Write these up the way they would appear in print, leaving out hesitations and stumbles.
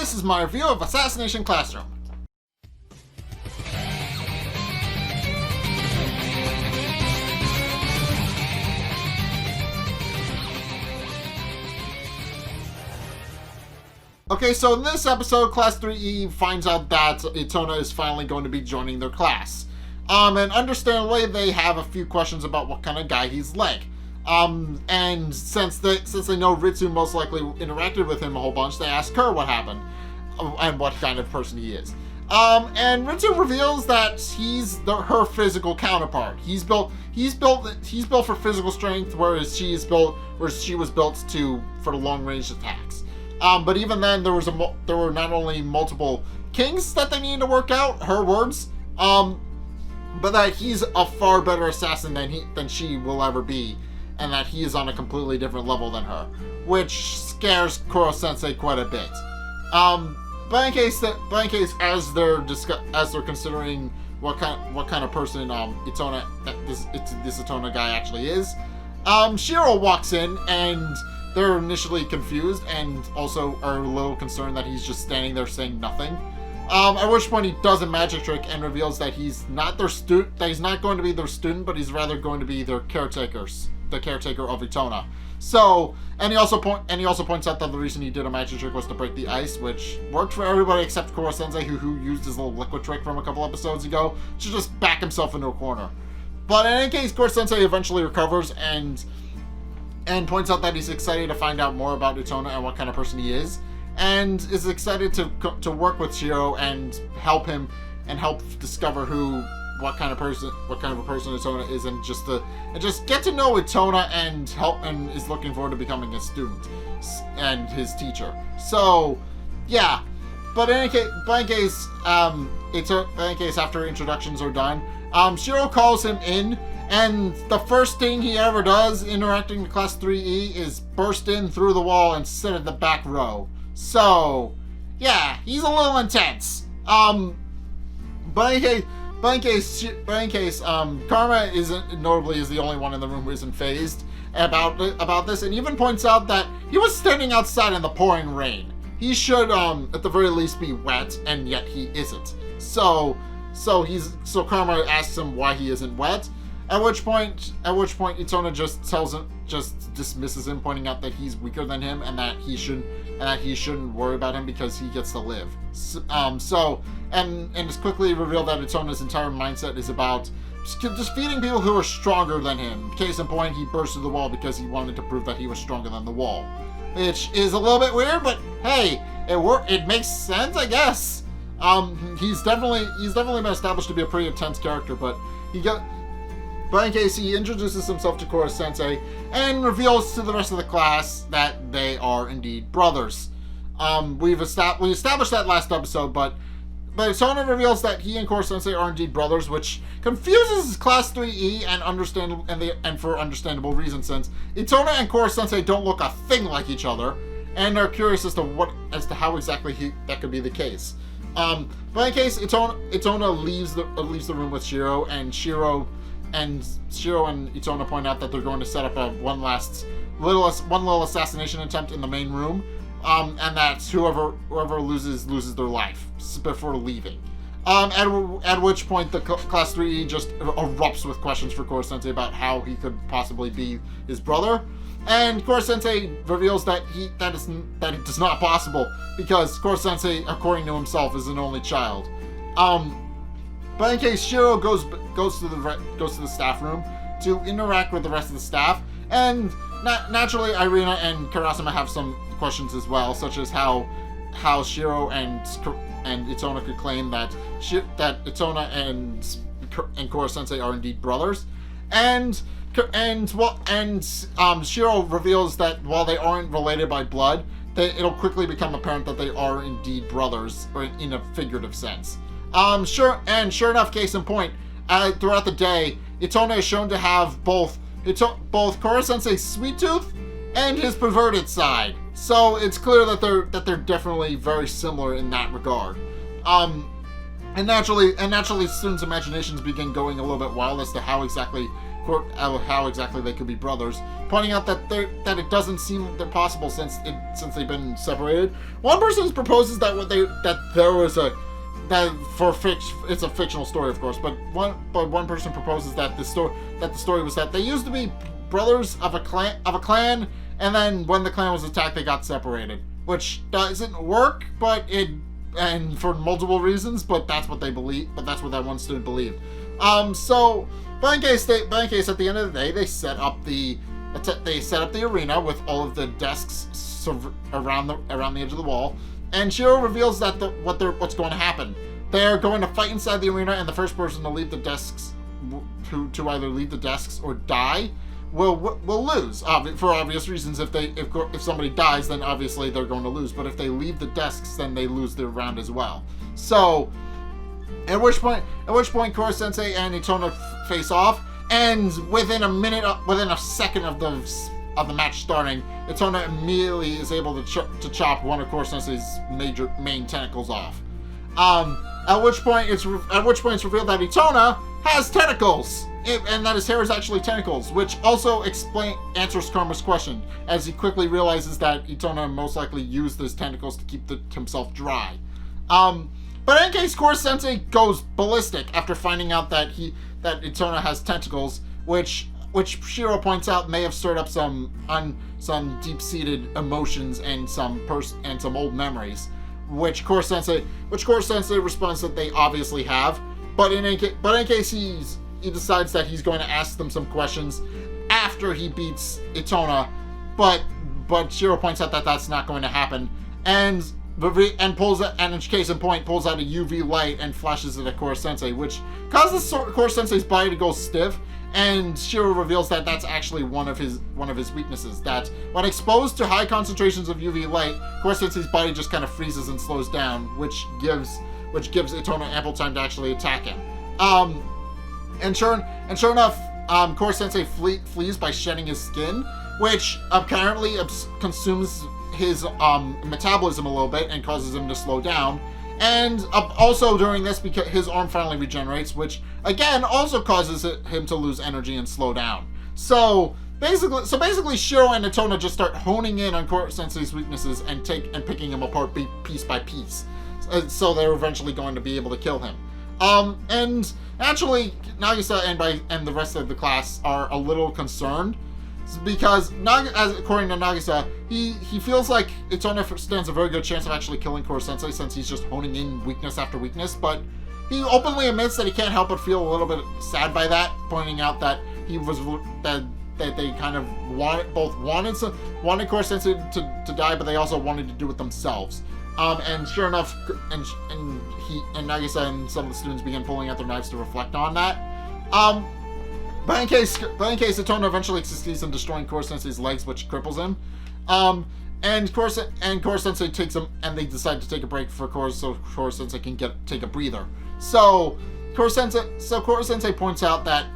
this is my review of Assassination Classroom. Okay, so in this episode, Class 3E finds out that Itona is finally going to be joining their class. And understandably, they have a few questions about what kind of guy he's like. And since they know Ritsu most likely interacted with him a whole bunch, they ask her what happened and what kind of person he is. And Ritsu reveals that he's her physical counterpart. He's built for physical strength, whereas she was built for long range attacks. But even then, there were not only multiple kings that they needed to work out, her words, but that he's a far better assassin than she will ever be, and that he is on a completely different level than her, which scares Korosensei quite a bit. But in case, as they're considering what kind of person this Itona guy actually is, Shiro walks in and they're initially confused and also are a little concerned that he's just standing there saying nothing. At which point he does a magic trick and reveals that he's not their student, that he's not going to be their student, but he's rather going to be their the caretaker of Itona. So, and he also points out that the reason he did a magic trick was to break the ice, which worked for everybody except Korosensei, who used his little liquid trick from a couple episodes ago to just back himself into a corner. But in any case, Korosensei eventually recovers and points out that he's excited to find out more about Itona and what kind of person he is, and is excited to work with Shiro and help him and help discover what kind of a person Itona is, and just get to know Itona and is looking forward to becoming his student and his teacher. So yeah, but in any case, after introductions are done, Shiro calls him in. And the first thing he ever does interacting with Class 3E is burst in through the wall and sit at the back row. So, yeah, he's a little intense. But in case, Karma notably is the only one in the room who isn't phased about this, and even points out that he was standing outside in the pouring rain. He should, at the very least, be wet, and yet he isn't. So Karma asks him why he isn't wet. At which point Itona just dismisses him, pointing out that he's weaker than him and that he shouldn't worry about him because he gets to live. And it's quickly revealed that Itona's entire mindset is about defeating people who are stronger than him. Case in point, he burst through the wall because he wanted to prove that he was stronger than the wall, which is a little bit weird, but hey, it makes sense, I guess. He's definitely been established to be a pretty intense character, but in case, he introduces himself to Korosensei and reveals to the rest of the class that they are indeed brothers. We established that last episode, but Itona reveals that he and Korosensei are indeed brothers, which confuses Class 3E and for understandable reasons, since Itona and Korosensei don't look a thing like each other, and are curious as to how exactly that could be the case. But in case, Itona leaves the room with Shiro, and Shiro and Itona point out that they're going to set up one little assassination attempt in the main room, and that whoever loses their life before leaving. At which point the Class 3E just erupts with questions for Korosensei about how he could possibly be his brother, and Korosensei reveals that it is not possible because Korosensei, according to himself, is an only child. But in case, Shiro goes to the staff room to interact with the rest of the staff, and naturally Irina and Karasuma have some questions as well, such as how Shiro and Itona could claim that Itona and Korosensei are indeed brothers, and Shiro reveals that while they aren't related by blood, it'll quickly become apparent that they are indeed brothers, or in a figurative sense. Sure enough, case in point, throughout the day, Itona is shown to have both Korosensei's sweet tooth and his perverted side. So it's clear that they're definitely very similar in that regard. And naturally, students' imaginations begin going a little bit wild as to how exactly how exactly they could be brothers, pointing out that it doesn't seem they're possible since they've been separated. One person proposes that it's a fictional story, of course, but one person proposes that the story was that they used to be brothers of a clan, and then when the clan was attacked, they got separated, which doesn't work, and for multiple reasons, but that's what they believe. But that's what that one student believed. But in case, at the end of the day, they set up the arena with all of the desks around the edge of the wall, and Shiro reveals that what's going to happen. They're going to fight inside the arena, and the first person to leave the desks, to either leave the desks or die, will lose. For obvious reasons. If somebody dies, then obviously they're going to lose. But if they leave the desks, then they lose their round as well. So, at which point, Korosensei and Itona face off, and within a second of the match starting, Itona immediately is able to chop one of Korosensei's main tentacles off. At which point it's revealed that Itona has tentacles, and that his hair is actually tentacles, which also answers Karma's question, as he quickly realizes that Itona most likely used his tentacles to keep himself dry. But in case Korosensei goes ballistic after finding out that Itona has tentacles, which Shiro points out may have stirred up some deep-seated emotions and some old memories, which Korosensei responds that they obviously have. But in any case, he decides that he's going to ask them some questions after he beats Itona, but Shiro points out that that's not going to happen, and in case in point, pulls out a UV light and flashes it at Korosensei, which causes Korosensei's body to go stiff, and Shiro reveals that that's actually one of his weaknesses, that when exposed to high concentrations of UV light, Korosensei's body just kind of freezes and slows down, which gives Itona ample time to actually attack him. And sure enough, Korosensei flees by shedding his skin, which apparently consumes his metabolism a little bit and causes him to slow down. And also during this, because his arm finally regenerates, which again also causes him to lose energy and slow down. So basically, Shiro and Itona just start honing in on Korosensei's weaknesses and picking him apart piece by piece. So they're eventually going to be able to kill him. And actually, Nagisa and the rest of the class are a little concerned, because according to Nagisa, he feels like Itona stands a very good chance of actually killing Korosensei, since he's just honing in weakness after weakness, but he openly admits that he can't help but feel a little bit sad by that, pointing out that that they kind of wanted Korosensei to die, but they also wanted to do it themselves. And sure enough, and Nagisa and some of the students begin pulling out their knives to reflect on that. But in case Itona eventually succeeds in destroying Korosensei's legs, which cripples him. And Korosensei takes him, and they decide to take a break so Korosensei can take a breather. So Korosensei points out that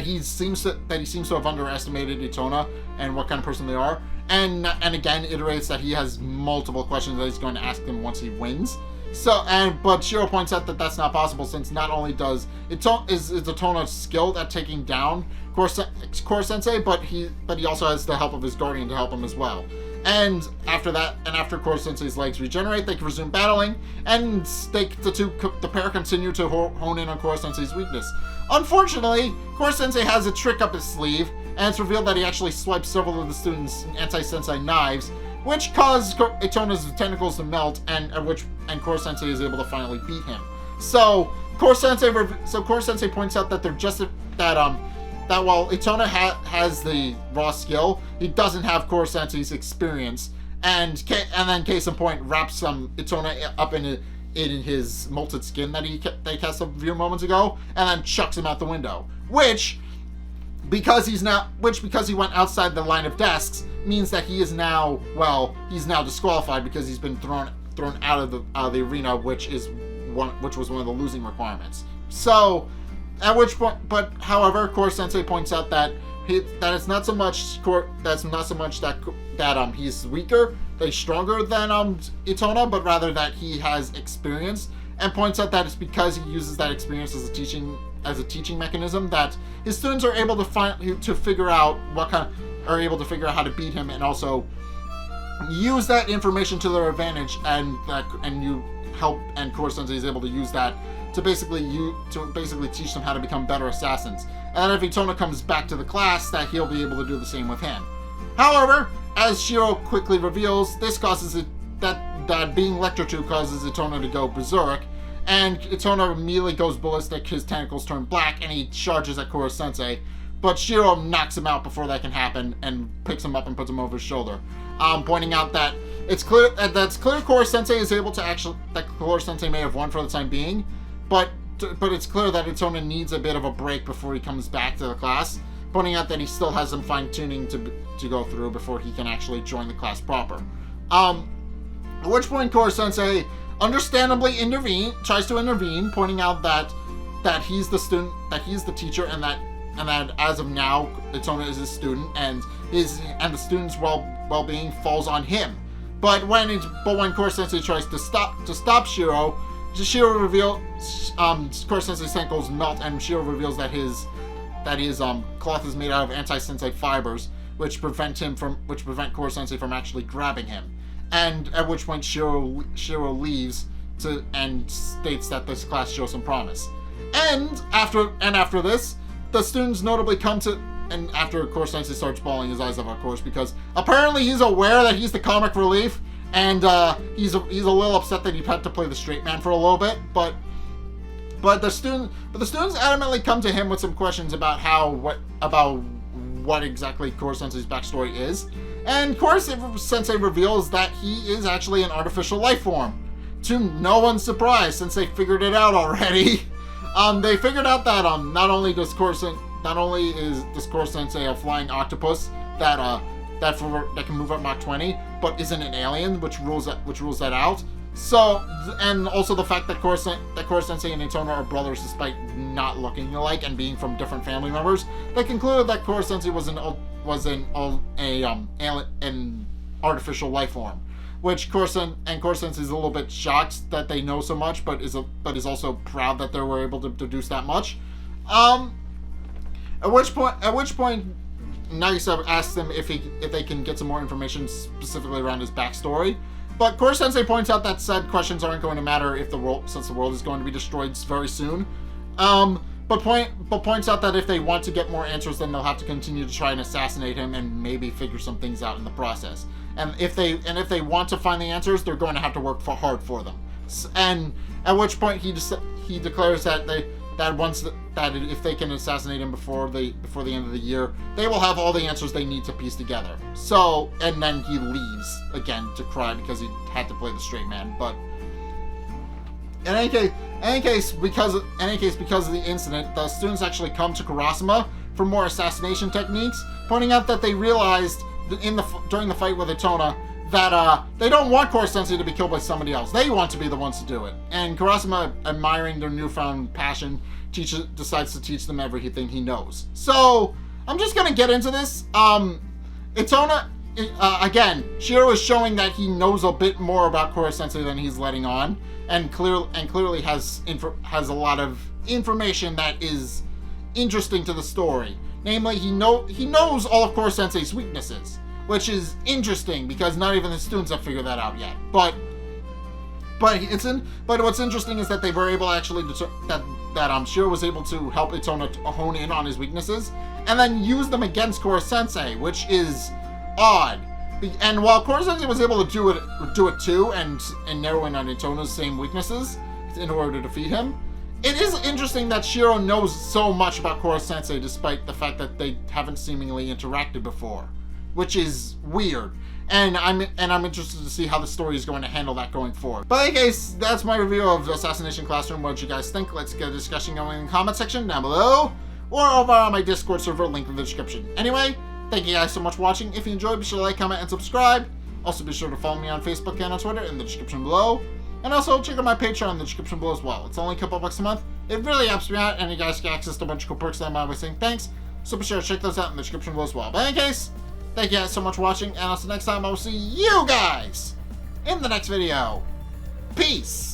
he seems to have underestimated Itona and what kind of person they are, and again iterates that he has multiple questions that he's going to ask them once he wins. But Shiro points out that that's not possible, since not only is Itona skilled at taking down Korosensei, but he also has the help of his guardian to help him as well. And after Korosensei's legs regenerate, they can resume battling, and the pair continue to hone in on Korosensei's weakness. Unfortunately, Korosensei has a trick up his sleeve, and it's revealed that he actually swipes several of the students' anti-sensei knives, which caused Itona's tentacles to melt, and Korosensei is able to finally beat him. So Korosensei points out that that while Itona has the raw skill, he doesn't have Korosensei's experience, and then case in point wraps Itona up in his molted skin that he cast a few moments ago, and then chucks him out the window. Which because he went outside the line of desks, means that he's now disqualified, because he's been thrown out of the arena, which was one of the losing requirements. So, however, Korosensei points out that it's not so much that he's weaker, that he's stronger than Itona, but rather that he has experience, and points out that it's because he uses that experience as a teaching mechanism that his students are able to figure out how to beat him, and also use that information to their advantage, and Korosensei is able to use that to basically teach them how to become better assassins. And if Itona comes back to the class, that he'll be able to do the same with him. However, as Shiro quickly reveals, this causes it that being lectured to causes Itona to go berserk, and Itona immediately goes ballistic, his tentacles turn black, and he charges at Korosensei, but Shiro knocks him out before that can happen and picks him up and puts him over his shoulder, pointing out that it's clear Korosensei is able to that Korosensei may have won for the time being, but it's clear that Itona needs a bit of a break before he comes back to the class, pointing out that he still has some fine-tuning to go through before he can actually join the class proper. At which point Korosensei understandably tries to intervene, pointing out that he's the student, that he's the teacher, and that as of now Itona is his student, and the student's well-being falls on him. But when Korosensei tries to stop Shiro Korosensei's tentacles melt, and Shiro reveals that his cloth is made out of anti-sensei fibers, which prevent Korosensei from actually grabbing him. And at which point Shiro leaves and states that this class shows some promise. And after this, the students notably come to, and after Korosensei starts bawling his eyes out, of course, because apparently he's aware that he's the comic relief, and he's a little upset that he had to play the straight man for a little bit, but the students adamantly come to him with some questions about what exactly Korosensei's backstory is, and Korosensei reveals that he is actually an artificial life form, to no one's surprise, since they figured it out already. They figured out that not only is Korosensei a flying octopus that can move at Mach 20, but isn't an alien, which rules that out. So, and also the fact that Korosensei and Itona are brothers despite not looking alike and being from different family members, they concluded that Korosensei was an artificial life form, which Korosensei is a little bit shocked that they know so much, but is also proud that they were able to deduce that much. At which point Nagisa asks them if they can get some more information specifically around his backstory. But Korosensei points out that said questions aren't going to matter since the world is going to be destroyed very soon. But points out that if they want to get more answers, then they'll have to continue to try and assassinate him and maybe figure some things out in the process. And if they want to find the answers, they're going to have to work hard for them. And at which point he declares that if they can assassinate him before the end of the year, they will have all the answers they need to piece together. So, and then he leaves again to cry because he had to play the straight man. But in any case, because of the incident, the students actually come to Kurasama for more assassination techniques, pointing out that they realized during the fight with Itona that they don't want Korosensei to be killed by somebody else. They want to be the ones to do it. And Kurasama, admiring their newfound passion, decides to teach them everything he knows. So, I'm just going to get into this. Itona, again, Shiro is showing that he knows a bit more about Korosensei than he's letting on, and clearly has a lot of information that is interesting to the story. Namely, he knows all of Korosensei's weaknesses, which is interesting because not even the students have figured that out yet. But what's interesting is that they were able actually that Shiro was able to help Itona to hone in on his weaknesses and then use them against Korosensei, which is odd. And while Korosensei was able to do it too and narrow in on Itona's same weaknesses in order to defeat him, it is interesting that Shiro knows so much about Korosensei despite the fact that they haven't seemingly interacted before, which is weird. And I'm interested to see how the story is going to handle that going forward. But in any case, that's my review of Assassination Classroom. What did you guys think? Let's get a discussion going in the comment section down below, or over on my Discord server, link in the description. Anyway, thank you guys so much for watching. If you enjoyed, be sure to like, comment, and subscribe. Also, be sure to follow me on Facebook and on Twitter in the description below. And also, check out my Patreon in the description below as well. It's only a couple bucks a month. It really helps me out, and you guys get access to a bunch of cool perks that I'm always saying thanks. So be sure to check those out in the description below as well. But in any case, thank you guys so much for watching, and until next time, I will see you guys in the next video. Peace!